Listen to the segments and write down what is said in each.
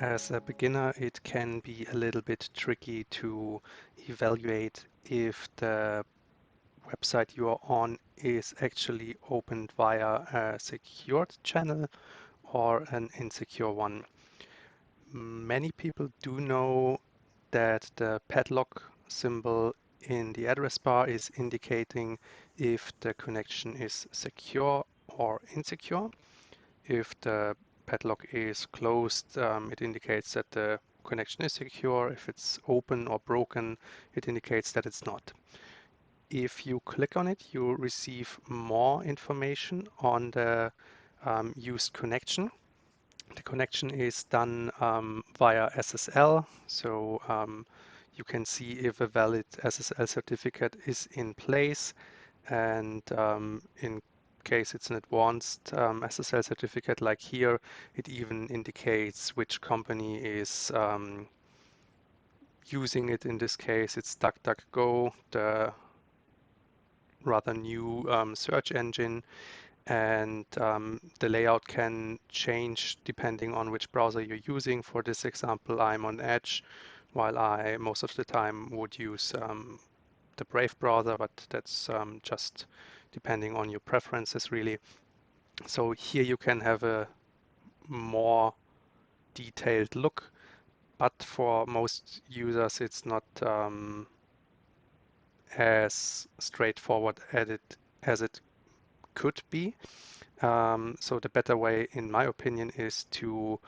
As a beginner, it can be a little bit tricky to evaluate if the website you are on is actually opened via a secured channel or an insecure one. Many people do know that the padlock symbol in the address bar is indicating if the connection is secure or insecure. If the padlock is closed, it indicates that the connection is secure. If it's open or broken, it indicates that it's not. If you click on it, you receive more information on the used connection. The connection is done via SSL, so you can see if a valid SSL certificate is in place, and in case it's an advanced SSL certificate like here, it even indicates which company is using it. In this case, it's DuckDuckGo, the rather new search engine, and the layout can change depending on which browser you're using. For this example, I'm on Edge, while I most of the time would use the Brave browser, but that's just depending on your preferences really. So here you can have a more detailed look, but for most users it's not as straightforward as it could be. So the better way, in my opinion, is to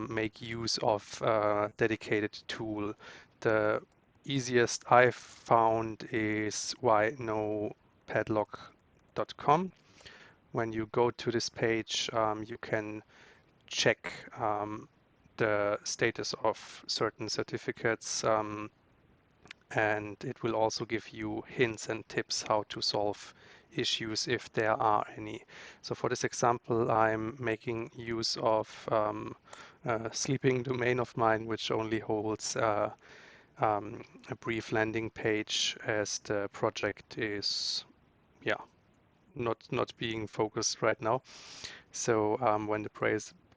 make use of a dedicated tool. The easiest I've found is whynopadlock.com. When you go to this page, you can check the status of certain certificates, and it will also give you hints and tips how to solve issues if there are any. So for this example, I'm making use of a sleeping domain of mine, which only holds a brief landing page, as the project is, yeah, not being focused right now. So when the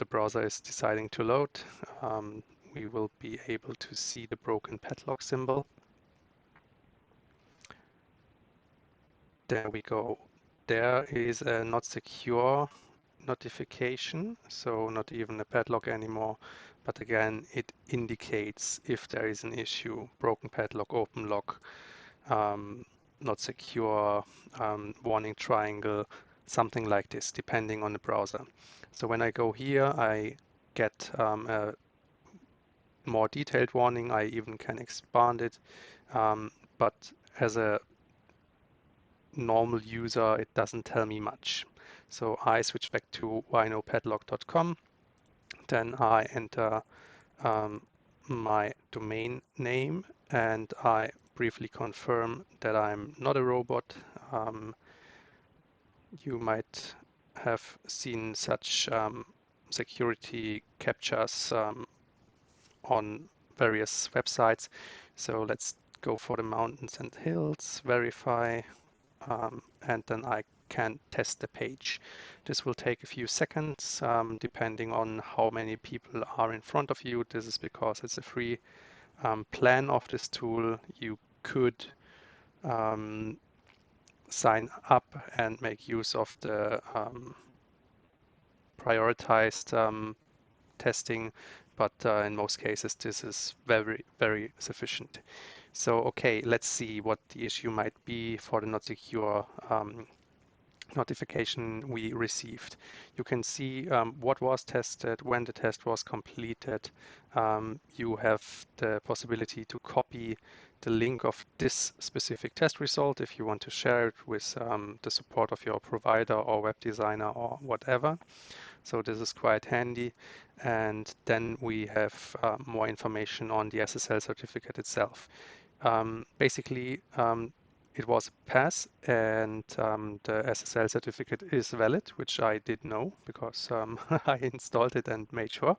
browser is deciding to load, we will be able to see the broken padlock symbol. There we go. There is a not secure notification, so not even a padlock anymore. But again, it indicates if there is an issue: broken padlock, open lock, not secure, warning triangle, something like this, depending on the browser. So when I go here, I get a more detailed warning. I even can expand it, but as a normal user, it doesn't tell me much. So I switch back to whynopadlock.com. Then I enter my domain name, and I briefly confirm that I'm not a robot. You might have seen such security captchas on various websites. So let's go for the mountains and hills, verify, and then I can test the page. This will take a few seconds, depending on how many people are in front of you. This is because it's a free plan of this tool. You could sign up and make use of the prioritized testing, but in most cases this is very, very sufficient. So okay, let's see what the issue might be for the not secure notification we received. You can see what was tested, when the test was completed. You have the possibility to copy the link of this specific test result if you want to share it with the support of your provider or web designer or whatever. So this is quite handy. And then we have more information on the SSL certificate itself. Basically, it was a pass, and the SSL certificate is valid, which I did know because I installed it and made sure.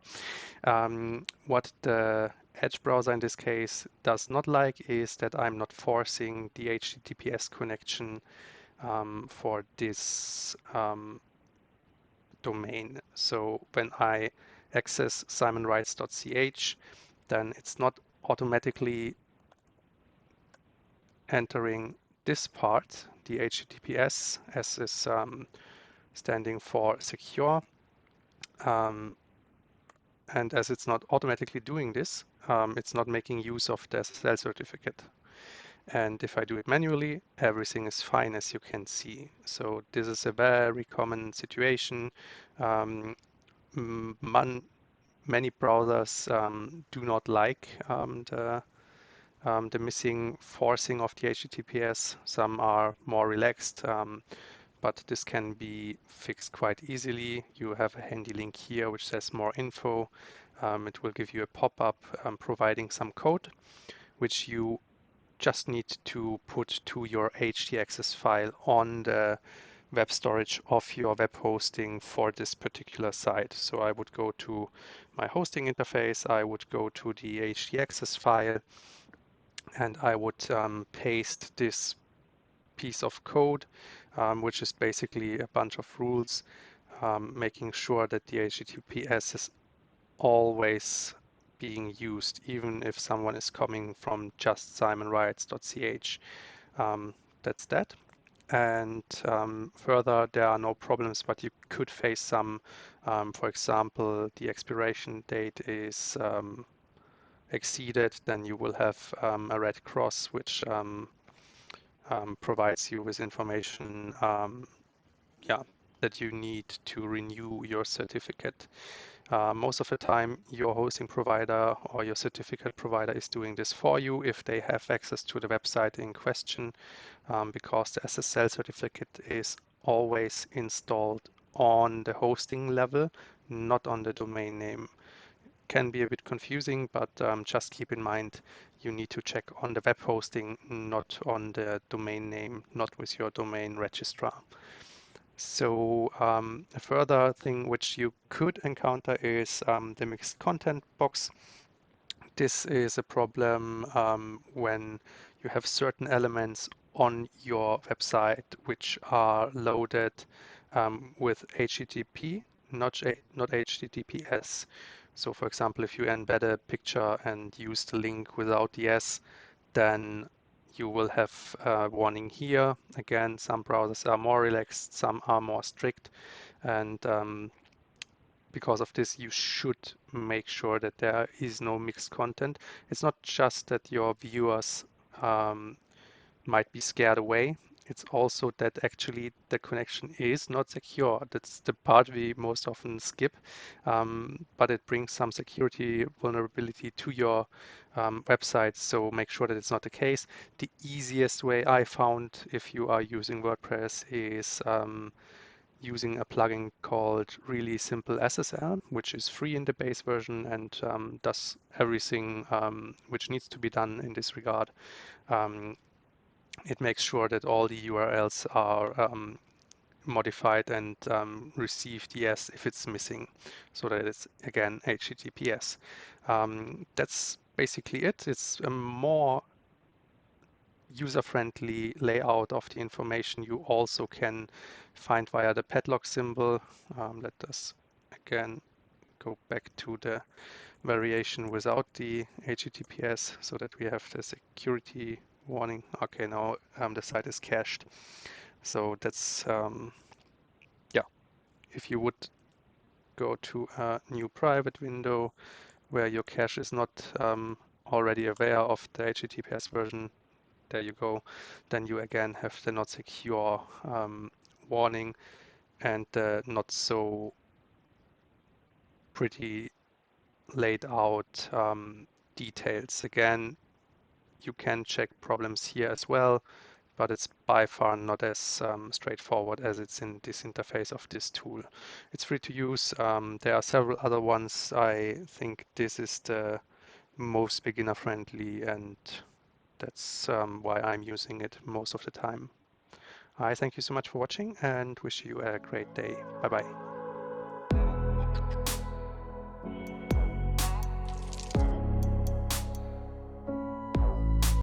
What the Edge browser in this case does not like is that I'm not forcing the HTTPS connection for this domain. So when I access simonwrites.ch, then it's not automatically entering this part, the HTTPS, S is standing for secure. And as it's not automatically doing this, it's not making use of the SSL certificate. And if I do it manually, everything is fine, as you can see. So this is a very common situation. Many browsers do not like the missing forcing of the HTTPS. Some are more relaxed, but this can be fixed quite easily. You have a handy link here which says more info. It will give you a pop-up providing some code which you just need to put to your htaccess file on the web storage of your web hosting for this particular site. So I would go to my hosting interface, I would go to the htaccess file, and I would paste this piece of code, which is basically a bunch of rules, making sure that the HTTPS is always being used, even if someone is coming from just simonwrites.ch. That's that. And further, there are no problems, but you could face some, for example, the expiration date is exceeded, then you will have a red cross, which provides you with information yeah, that you need to renew your certificate. Most of the time, your hosting provider or your certificate provider is doing this for you if they have access to the website in question, because the SSL certificate is always installed on the hosting level, not on the domain name. Can be a bit confusing, but just keep in mind you need to check on the web hosting, not on the domain name, not with your domain registrar. So a further thing which you could encounter is the mixed content box. This is a problem when you have certain elements on your website which are loaded with HTTP, not HTTPS. So for example, if you embed a picture and use the link without the S, then you will have a warning here. Again, some browsers are more relaxed, some are more strict, and because of this, you should make sure that there is no mixed content. It's not just that your viewers might be scared away. It's also that actually the connection is not secure. That's the part we most often skip, but it brings some security vulnerability to your website. So make sure that it's not the case. The easiest way I found if you are using WordPress is using a plugin called Really Simple SSL, which is free in the base version and does everything which needs to be done in this regard. It makes sure that all the URLs are modified and receive the S if it's missing, so that it's again HTTPS. That's basically it. It's a more user-friendly layout of the information you also can find via the padlock symbol. Let us again go back to the variation without the HTTPS so that we have the security warning. Okay, now the site is cached. So that's, yeah, if you would go to a new private window where your cache is not already aware of the HTTPS version, there you go, then you again have the not secure warning and the not so pretty laid out details. Again, you can check problems here as well, but it's by far not as straightforward as it's in this interface of this tool. It's free to use. There are several other ones. I think this is the most beginner friendly, and that's why I'm using it most of the time. I thank you so much for watching and wish you a great day. Bye bye.